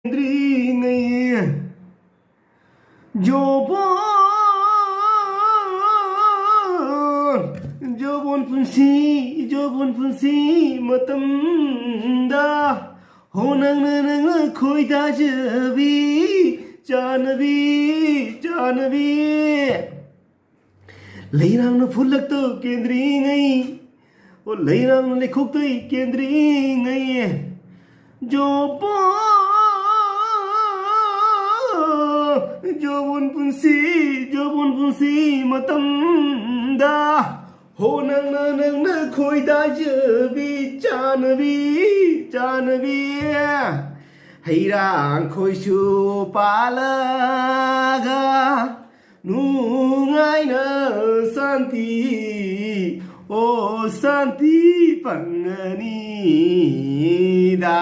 Ngây Jobon punsi matamda honang nang khoi da jabi janbi leirang no phulak to kendri ngai o leirang le khok to kendri ngai Jobon punsi matamda honang nang khoi da jabi janbi heirang khoi su palaga nungai na santi o santi pangani da